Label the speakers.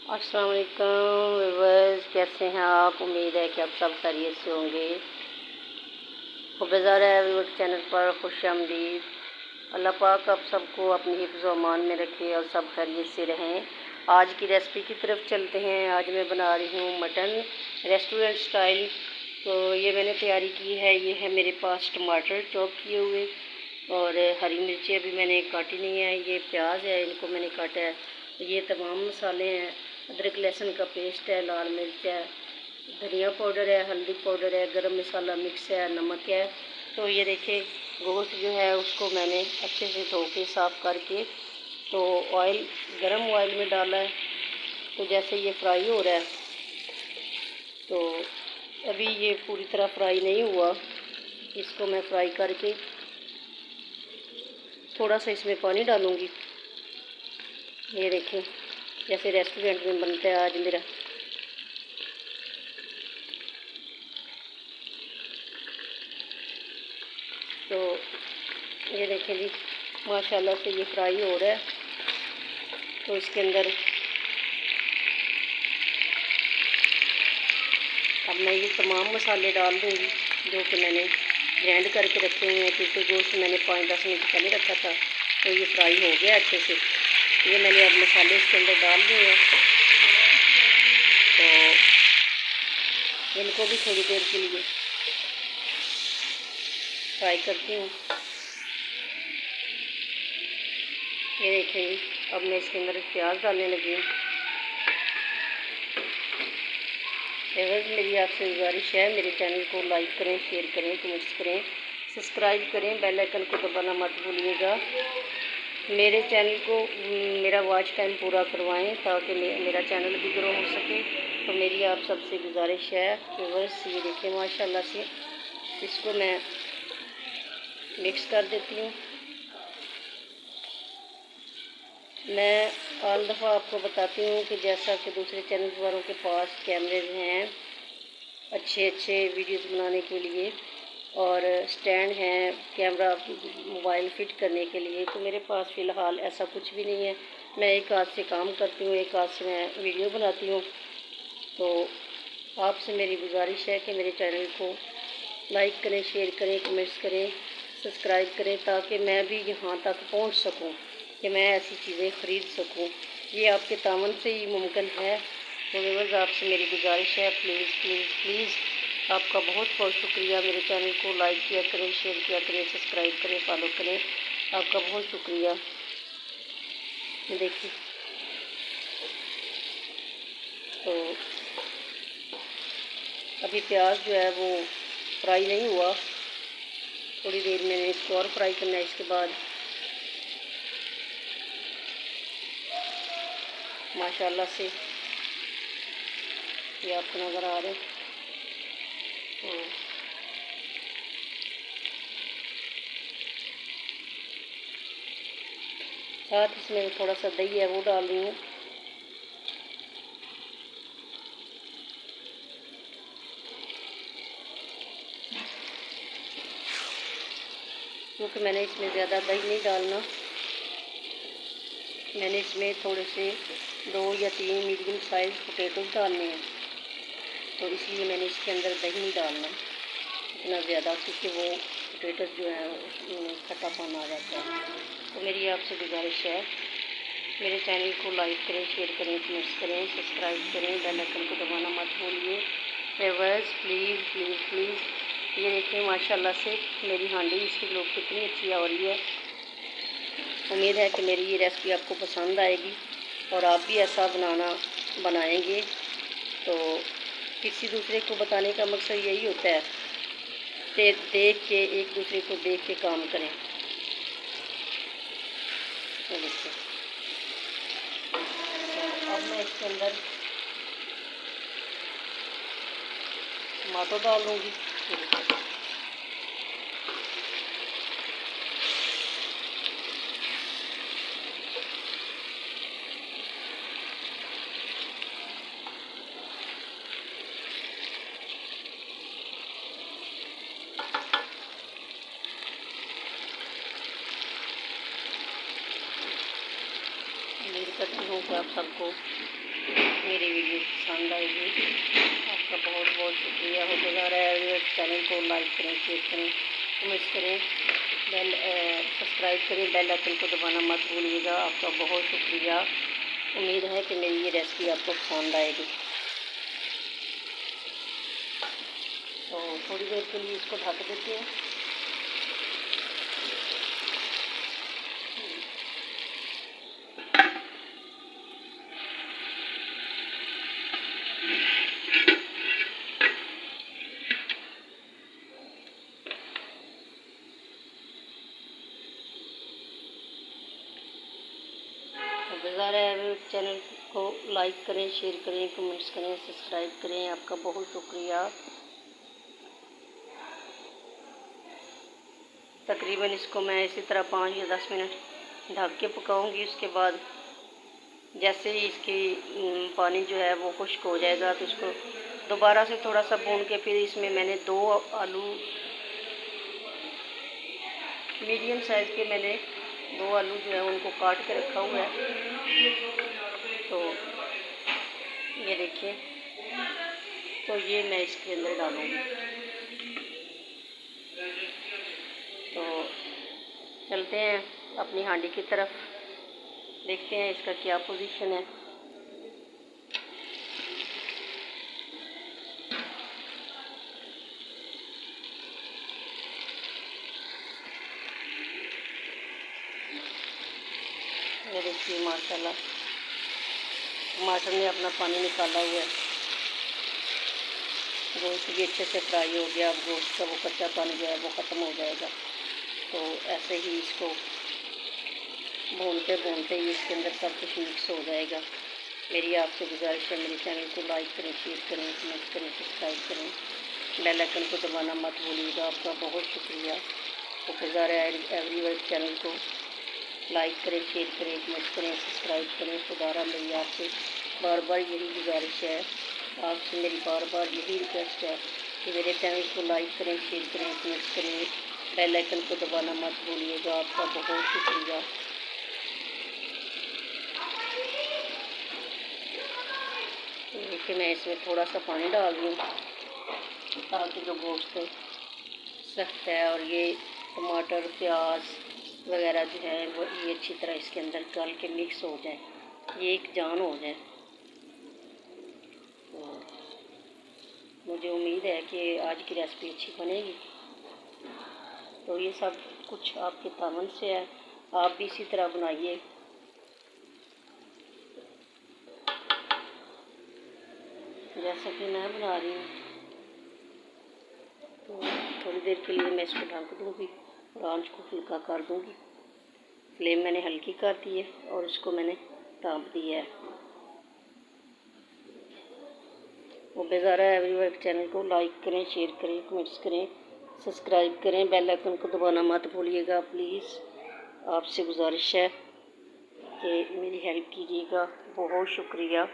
Speaker 1: अस्सलाम वालेकुम व्यूअर्स, कैसे हैं आप। उम्मीद है कि आप सब खैरियत से होंगे। खुबज़ार है व्यूअर्स चैनल पर खुश आमदीद। अल्लाह पाक आप सबको अपनी हिफ्ज़ व अमान में रखे और सब खैरियत से रहें। आज की रेसिपी की तरफ चलते हैं। आज मैं बना रही हूँ मटन रेस्टोरेंट स्टाइल। तो ये मैंने तैयारी की है। ये है मेरे पास टमाटर चॉप किए हुए और हरी मिर्ची अभी मैंने काटी नहीं है। ये प्याज है, इनको मैंने काटा है। ये तमाम मसाले हैं। अदरक लहसुन का पेस्ट है, लाल मिर्च है, धनिया पाउडर है, हल्दी पाउडर है, गरम मसाला मिक्स है, नमक है। तो ये देखिए गोश्त जो है उसको मैंने अच्छे से धो के साफ़ करके तो ऑयल गरम ऑयल में डाला है। तो जैसे ये फ्राई हो रहा है, तो अभी ये पूरी तरह फ्राई नहीं हुआ। इसको मैं फ्राई करके थोड़ा सा इसमें पानी डालूँगी। ये देखें जैसे रेस्टोरेंट में बनता है आज मेरा। तो ये देखें जी, माशाल्लाह से ये फ्राई हो रहा है। तो इसके अंदर अब मैं ये तमाम मसाले डाल दूँगी जो कि मैंने ग्राइंड करके रखे हुए हैं, क्योंकि गोश्त मैंने 5-10 मिनट पहले रखा था। तो ये फ्राई हो गया अच्छे से। ये मैंने अब मसाले इसके अंदर डाल दिए हैं। तो इनको भी थोड़ी देर के लिए फ्राई करती हूँ। ये देखें अब मैं इसके अंदर प्याज डालने लगी हूँ। मेरी आपसे गुजारिश है, मेरे चैनल को लाइक करें, शेयर करें, कमेंट्स करें, सब्सक्राइब करें, बेल आइकन को दबाना मत भूलिएगा। मेरे चैनल को मेरा वॉच टाइम पूरा करवाएं ताकि मेरा चैनल भी ग्रो हो सके। तो मेरी आप सबसे गुजारिश है कि बस ये देखें माशाल्लाह से इसको मैं मिक्स कर देती हूँ। मैं हर दफ़ा आपको बताती हूँ कि जैसा कि दूसरे चैनल वालों के पास कैमरेज हैं अच्छे अच्छे वीडियोस बनाने के लिए और स्टैंड हैं कैमरा मोबाइल फ़िट करने के लिए, तो मेरे पास फ़िलहाल ऐसा कुछ भी नहीं है। मैं एक हाथ से काम करती हूँ, एक हाथ से मैं वीडियो बनाती हूँ। तो आपसे मेरी गुजारिश है कि मेरे चैनल को लाइक करें, शेयर करें, कमेंट्स करें, सब्सक्राइब करें ताकि मैं भी यहाँ तक पहुँच सकूँ कि मैं ऐसी चीज़ें ख़रीद सकूँ। ये आपके तावन से ही मुमकिन है। तो व्यूअर्स आपसे मेरी गुजारिश है, प्लीज़ प्लीज़ प्लीज़ आपका बहुत बहुत शुक्रिया। मेरे चैनल को लाइक किया करें, शेयर किया करें, सब्सक्राइब करें, फॉलो करें। आपका बहुत शुक्रिया। देखिए तो अभी प्याज जो है वो फ्राई नहीं हुआ। थोड़ी देर मैंने इसको और फ्राई करना है। इसके बाद माशाल्लाह से ये आपको नज़र आ रहे हैं। तो साथ इसमें थोड़ा सा दही है वो डाल रही हूँ। क्योंकि मैंने इसमें ज़्यादा दही नहीं डालना। मैंने इसमें थोड़े से 2 या 3 मीडियम साइज़ पोटैटोज़ डालने हैं। तो इसलिए मैंने इसके अंदर दही नहीं डालना इतना ज़्यादा, क्योंकि वो पोटैटोज़ जो है उसमें खट्टापन आ जाता है। तो मेरी आपसे गुजारिश है, मेरे चैनल को लाइक करें, शेयर करें, कमेंट्स करें, सब्सक्राइब करें, बेल आइकन को दबाना मत भूलिए। व्यूअर्स प्लीज़ प्लीज़ प्लीज़ ये देखिए माशाल्लाह से मेरी हांडी इसकी ग्लो कितनी अच्छी आ रही है। उम्मीद है कि मेरी ये रेसिपी आपको पसंद आएगी और आप भी ऐसा बनाएंगे। तो किसी दूसरे को बताने का मकसद यही होता है कि देख के एक दूसरे को देख के काम करें। तो देखिए अब मैं इसके अंदर टमाटो डाल दूँगी। उम्मीद करती हूँ कि आप सबको मेरी वीडियो पसंद आएगी। आपका बहुत बहुत शुक्रिया हो गुजार है। चैनल को लाइक करें, शेयर करें, कमेंट्स करें, सब्सक्राइब करें, बेल आइकन को दबाना मत भूलिएगा। आपका बहुत शुक्रिया। उम्मीद है कि मेरी ये रेसिपी आपको पसंद आएगी। तो थोड़ी देर के लिए इसको ढक देते हैं। गुज़ारा है चैनल को लाइक करें, शेयर करें, कमेंट्स करें, सब्सक्राइब करें। आपका बहुत शुक्रिया। तकरीबन इसको मैं इसी तरह 5 या 10 मिनट ढक के पकाऊंगी। उसके बाद जैसे ही इसकी पानी जो है वो खुश्क हो जाएगा तो इसको दोबारा से थोड़ा सा भून के फिर इसमें मैंने 2 आलू मीडियम साइज़ के, मैंने 2 आलू जो है उनको काट के रखा हुआ है। तो ये देखिए, तो ये मैं इसके अंदर डालूँगी। तो चलते हैं अपनी हांडी की तरफ, देखते हैं इसका क्या पोजीशन है। ये देखिए माशाल्लाह टमाटर ने अपना पानी निकाला हुआ है। गोश्त भी अच्छे से फ्राई हो गया। अब गोश्त का वो कच्चा पानी जो है वो ख़त्म हो जाएगा। तो ऐसे ही इसको भूनते भूनते ही इसके अंदर सब कुछ मिक्स हो जाएगा। मेरी आपसे गुजारिश है, मेरे चैनल को लाइक करें, शेयर करें, कमेंट करें, सब्सक्राइब करें, बेल आइकन को दबाना मत भूलिएगा। आपका बहुत शुक्रिया। तो गुज़ारा एवरीवन चैनल को लाइक करें, शेयर करें, कमेंट करें, सब्सक्राइब करें। दोबारा मेरी आपसे बार बार यही गुजारिश है, आपसे मेरी बार बार यही रिक्वेस्ट है कि मेरे चैनल को लाइक करें, शेयर करें, कमेंट करें, बेल आइकन को दबाना मत भूलिएगा। आपका बहुत शुक्रिया। देखिए मैं इसमें थोड़ा सा पानी डाल रही हूँ ताकि जो गोश्त सख्त है और ये टमाटर प्याज वगैरह जो है वो ये अच्छी तरह इसके अंदर गल के मिक्स हो जाए, ये एक जान हो जाए। तो मुझे उम्मीद है कि आज की रेसिपी अच्छी बनेगी। तो ये सब कुछ आपके तावन से है, आप भी इसी तरह बनाइए। जैसा कि मैं बना रही हूँ। तो थोड़ी देर के लिए मैं इसको ढक दूँगी और आंच को हल्का कर दूँगी। फ्लेम मैंने हल्की कर दी है और इसको मैंने ढाँप दिया है। वो गुज़ारा एवरीवन चैनल को लाइक करें, शेयर करें, कमेंट्स करें, सब्सक्राइब करें, बेल आइकन को दबाना मत भूलिएगा प्लीज़। आपसे गुजारिश है कि मेरी हेल्प कीजिएगा। बहुत शुक्रिया।